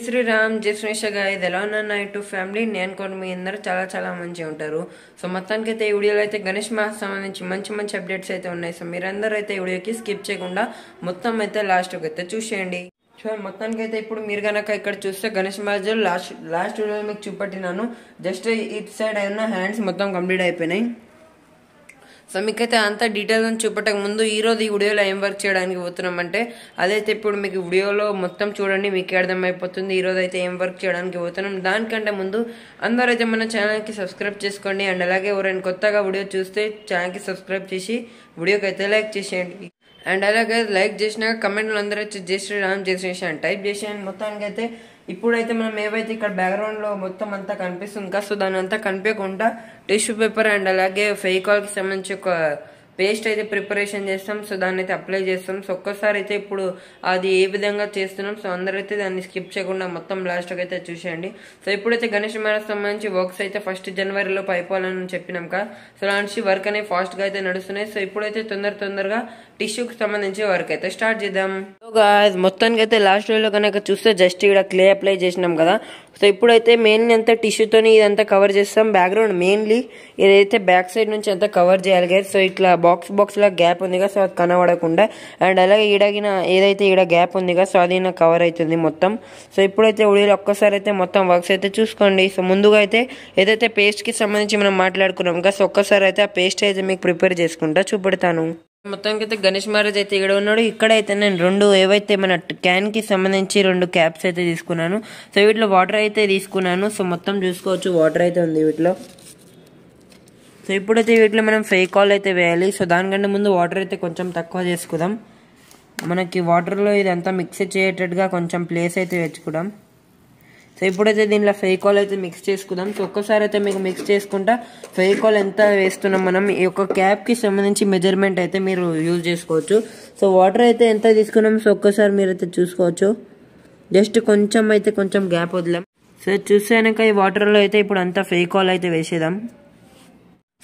శ్రీరామ్ జై శ్రీష గాయ్ ఎలా ఉన్నారు నా యూట్యూబ్ ఫ్యామిలీ నేను కూడా మీ అందరూ చాలా మంచిగా ఉంటారు. సో మొత్తానికి అయితే ఈ వీడియోలో అయితే గణేష్ మహా సంబంధించి మంచి అప్డేట్స్ అయితే ఉన్నాయి. సో మీరందరూ అయితే ఈ వీడియోకి స్కిప్ చేయకుండా మొత్తం అయితే లాస్ట్కి అయితే చూసేయండి. సో మొత్తానికి అయితే ఇప్పుడు మీరు కనుక ఇక్కడ చూస్తే గణేష్ మహారాజు లాస్ట్ వీడియో మీకు చూపెట్టినాను. జస్ట్ ఇటు సైడ్ అయిన హ్యాండ్స్ మొత్తం కంప్లీట్ అయిపోయినాయి. సో మీకైతే అంత డీటెయిల్గా చూపెట్టక ముందు ఈరోజు ఈ వీడియోలో ఏం వర్క్ చేయడానికి పోతున్నామంటే అదైతే ఇప్పుడు మీకు వీడియోలో మొత్తం చూడండి, మీకు అర్థమైపోతుంది ఈరోజు అయితే ఏం వర్క్ చేయడానికి పోతున్నాం. దానికంటే ముందు అందరూ అయితే మన ఛానల్కి సబ్స్క్రైబ్ చేసుకోండి. అండ్ అలాగే ఎవరైనా కొత్తగా వీడియో చూస్తే ఛానల్కి సబ్స్క్రైబ్ చేసి వీడియోకి అయితే లైక్ చేసేయండి. అండ్ అలాగే లైక్ చేసినాక కమెంట్లు అందరూ వచ్చి జై శ్రీరామ్ జై శ్రీష అని టైప్ చేసేయండి. మొత్తానికి అయితే ఇప్పుడైతే మనం ఏవైతే ఇక్కడ బ్యాక్గ్రౌండ్లో మొత్తం అంతా కనిపిస్తుంది కదా, సో దాని అంతా కనిపించకుండా టిష్యూ పేపర్ అండ్ అలాగే ఫెవికాల్కి సంబంధించి ఒక పేస్ట్ అయితే ప్రిపరేషన్ చేస్తాం. సో దాన్ని అయితే అప్లై చేస్తాం. సో ఒక్కసారి అయితే ఇప్పుడు అది ఏ విధంగా చేస్తున్నాం, సో అందరైతే దాన్ని స్కిప్ చేయకుండా మొత్తం లాస్ట్కి అయితే చూసేయండి. సో ఇప్పుడైతే గణేష్ మహారాజ్ సంబంధించి వర్క్స్ అయితే 1 జనవరిలో అయిపోవాలని చెప్పినాం కదా, సో లాంటి వర్క్ అనేది ఫాస్ట్గా అయితే నడుస్తున్నాయి. సో ఇప్పుడైతే తొందరగా టిష్యూకి సంబంధించి వర్క్ అయితే స్టార్ట్ చేద్దాం. సో గాయ్స్ మొత్తానికి అయితే లాస్ట్ వీడియోలో కనుక చూస్తే జస్ట్ ఇక్కడ క్లే అప్లై చేసినాం కదా, సో ఇప్పుడైతే మెయిన్లీ అంతా టిష్యూతోని ఇదంతా కవర్ చేస్తాం. బ్యాక్గ్రౌండ్ మెయిన్లీ ఏదైతే బ్యాక్ సైడ్ నుంచి అంతా కవర్ చేయాలి కదా, సో ఇట్లా బాక్స్ లా గ్యాప్ ఉంది కదా, సో అది కనబడకుండా. అండ్ అలాగే ఈడగిన ఏదైతే ఈడ గ్యాప్ ఉంది కదా, సో అది కవర్ అవుతుంది మొత్తం. సో ఇప్పుడైతే వీడియోలో ఒక్కసారి అయితే మొత్తం వర్క్స్ అయితే చూసుకోండి. సో ముందుగా అయితే ఏదైతే పేస్ట్కి సంబంధించి మనం మాట్లాడుకున్నాం కదా, సో ఒక్కసారి అయితే ఆ పేస్ట్ అయితే మీకు ప్రిపేర్ చేసుకుంటా చూపెడతాను. మొత్తానికి అయితే గణేష్ మహారాజ్ అయితే ఇక్కడ ఉన్నాడు. ఇక్కడైతే నేను 2 ఏవైతే మన క్యాన్కి సంబంధించి 2 క్యాప్స్ అయితే తీసుకున్నాను. సో వీటిలో వాటర్ అయితే తీసుకున్నాను. సో మొత్తం చూసుకోవచ్చు వాటర్ అయితే ఉంది వీటిలో. సో ఇప్పుడైతే వీటిలో మనం ఫెవికాల్ అయితే వేయాలి. సో దానికంటే ముందు వాటర్ అయితే కొంచెం తక్కువ చేసుకుందాం. మనకి వాటర్లో ఇదంతా మిక్స్ చేయటట్టుగా కొంచెం ప్లేస్ అయితే తెచ్చుకుందాం. సో ఇప్పుడైతే దీనిలో ఫెవికాల్ అయితే మిక్స్ చేసుకుందాం. సో ఒక్కసారి అయితే మీకు మిక్స్ చేసుకుంటా ఫెవికాల్ ఎంత వేస్తున్నాం మనం ఈ యొక్క క్యాప్కి సంబంధించి మెజర్మెంట్ అయితే మీరు యూజ్ చేసుకోవచ్చు. సో వాటర్ అయితే ఎంత తీసుకున్నాం, సో ఒక్కసారి మీరైతే చూసుకోవచ్చు. జస్ట్ కొంచెం గ్యాప్ వదిలాం. సో చూసాక ఈ వాటర్లో అయితే ఇప్పుడు అంతా ఫెవికాల్ అయితే వేసేద్దాం.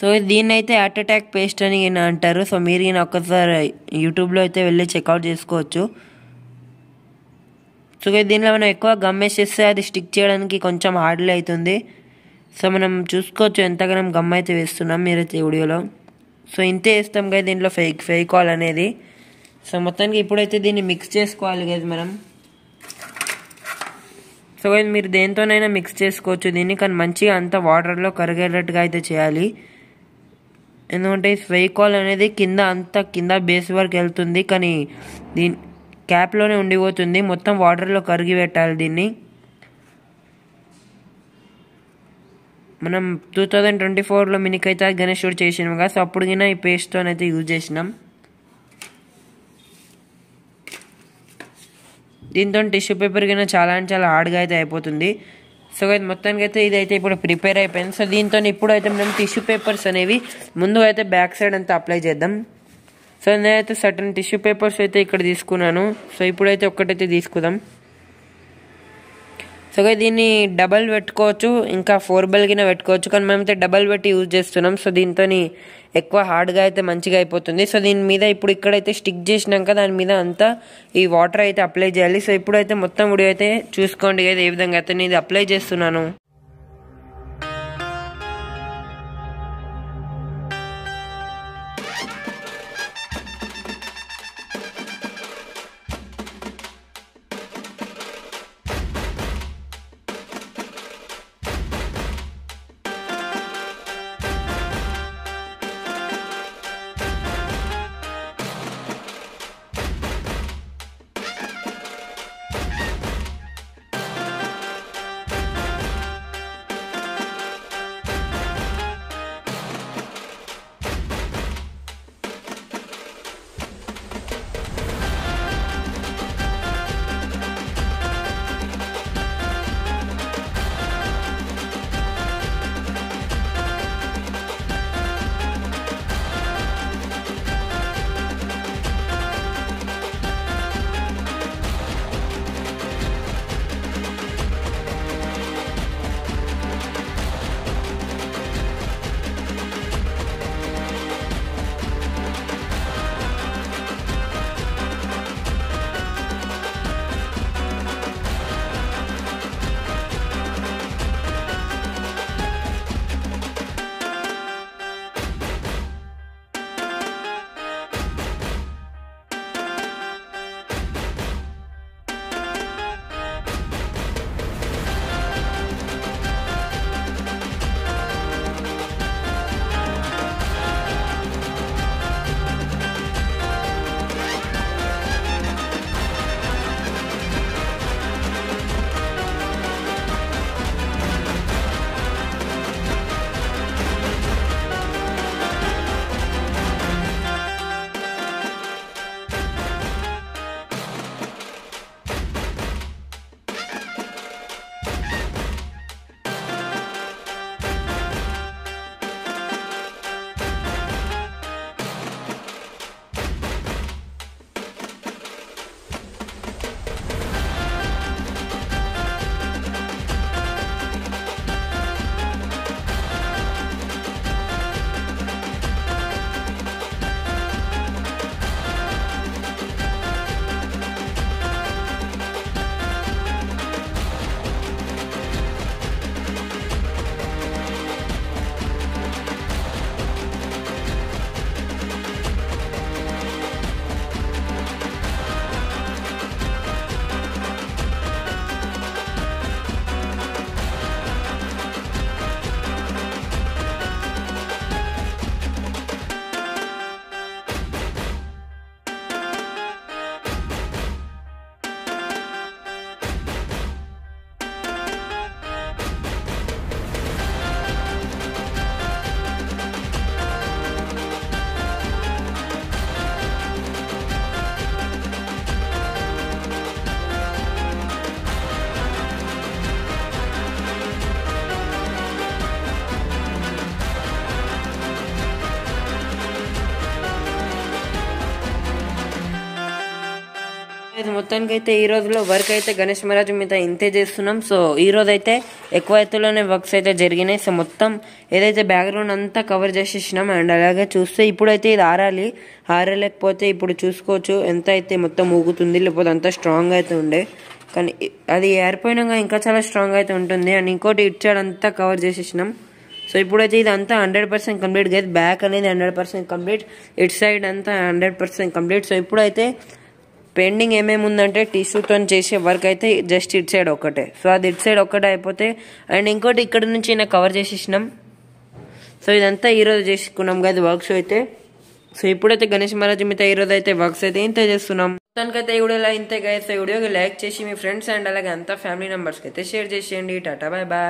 సో దీన్ని అయితే హార్ట్ అటాక్ పేస్ట్ అని అంటారు. సో మీరు ఈయన ఒక్కసారి యూట్యూబ్లో అయితే వెళ్ళి చెక్అవుట్ చేసుకోవచ్చు. సో దీనిలో మనం ఎక్కువ గమ్ వేసేస్తే అది స్టిక్ చేయడానికి కొంచెం హార్డ్లీ అవుతుంది. సో మనం చూసుకోవచ్చు ఎంతగానో గమ్ అయితే వేస్తున్నాం మీరైతే వీడియోలో. సో ఇంతే వేస్తాం కదా దీంట్లో ఫెవికాల్ అనేది. సో మొత్తానికి ఇప్పుడైతే దీన్ని మిక్స్ చేసుకోవాలి కదా మనం. సో మీరు దేంతోనైనా మిక్స్ చేసుకోవచ్చు దీన్ని, కానీ మంచిగా అంతా వాటర్లో కరిగేటట్టుగా అయితే చేయాలి. ఎందుకంటే ఫెవికాల్ అనేది కింద బేస్ వరకు వెళ్తుంది, కానీ దీని క్యాప్లోనే ఉండిపోతుంది. మొత్తం వాటర్లో కరిగి పెట్టాలి దీన్ని. మనం 2024లో మినికైతే గణేశుడు చేసినాం కదా, సో అప్పుడు కింద ఈ పేస్ట్తో అయితే యూజ్ చేసినాం. దీంతో టిష్యూ పేపర్ కింద చాలా హార్డ్గా అయితే అయిపోతుంది. సో మొత్తానికి అయితే ఇదైతే ఇప్పుడు ప్రిపేర్ అయిపోయింది. సో దీంతో ఇప్పుడు అయితే మనం టిష్యూ పేపర్స్ అనేవి ముందు అయితే బ్యాక్ సైడ్ అంతా అప్లై చేద్దాం. సో నేనైతే సర్టన్ టిష్యూ పేపర్స్ అయితే ఇక్కడ తీసుకున్నాను. సో ఇప్పుడైతే ఒక్కటైతే తీసుకుందాం. సో దీన్ని డబల్ పెట్టుకోవచ్చు, ఇంకా 4 కింద పెట్టుకోవచ్చు, కానీ మేమైతే డబల్ పెట్టి యూజ్ చేస్తున్నాం. సో దీంతో ఎక్కువ హార్డ్గా అయితే మంచిగా అయిపోతుంది. సో దీని మీద ఇప్పుడు ఇక్కడైతే స్టిక్ చేసినాక దాని మీద అంతా ఈ వాటర్ అయితే అప్లై చేయాలి. సో ఇప్పుడైతే మొత్తం వీడియో అయితే చూసుకోండి కదా ఏ విధంగా అయితే నేను ఇది అప్లై చేస్తున్నాను. ఇది మొత్తానికి అయితే ఈ రోజులో వర్క్ అయితే గణేష్ మహారాజ్ మీద ఇంతే చేస్తున్నాం. సో ఈ రోజు అయితే ఎక్కువ ఎత్తులోనే వర్క్స్ అయితే జరిగినాయి. సో మొత్తం ఏదైతే బ్యాక్గ్రౌండ్ అంతా కవర్ చేసేసినాం. అండ్ అలాగే చూస్తే ఇప్పుడైతే ఇది ఆరలేకపోతే ఇప్పుడు చూసుకోవచ్చు ఎంత అయితే మొత్తం ఊగుతుంది, లేకపోతే అంత స్ట్రాంగ్ అయితే ఉండే, కానీ అది ఏరిపోయినాక ఇంకా చాలా స్ట్రాంగ్ అయితే ఉంటుంది. అండ్ ఇంకోటి ఇటు సైడ్ అంతా కవర్ చేసేసినాం. సో ఇప్పుడైతే ఇదంతా 100% కంప్లీట్ గా బ్యాక్ అనేది 100% కంప్లీట్, ఇటు సైడ్ అంతా 100% కంప్లీట్. సో ఇప్పుడైతే పెండింగ్ ఏమేమి ఉందంటే టిష్యూతో చేసే వర్క్ అయితే జస్ట్ ఇటు సైడ్ ఒక్కటే. సో అది ఇటు సైడ్ ఒక్కటే అయిపోతే, అండ్ ఇంకోటి ఇక్కడ నుంచి కవర్ చేసేసినాం. సో ఇదంతా ఈరోజు చేసుకున్నాం కదా వర్క్స్ అయితే. సో ఇప్పుడైతే గణేష్ మహారాజ్ మీద ఈరోజు అయితే వర్క్స్ అయితే ఇంత చేస్తున్నాం. మొత్తానికైతే ఈ వీడియోలో ఇంతే గైస్. ఈ వీడియోకి లైక్ చేసి మీ ఫ్రెండ్స్ అండ్ అలాగే అంతా ఫ్యామిలీ మెంబర్స్కి అయితే షేర్ చేసేయండి. Tata bye bye.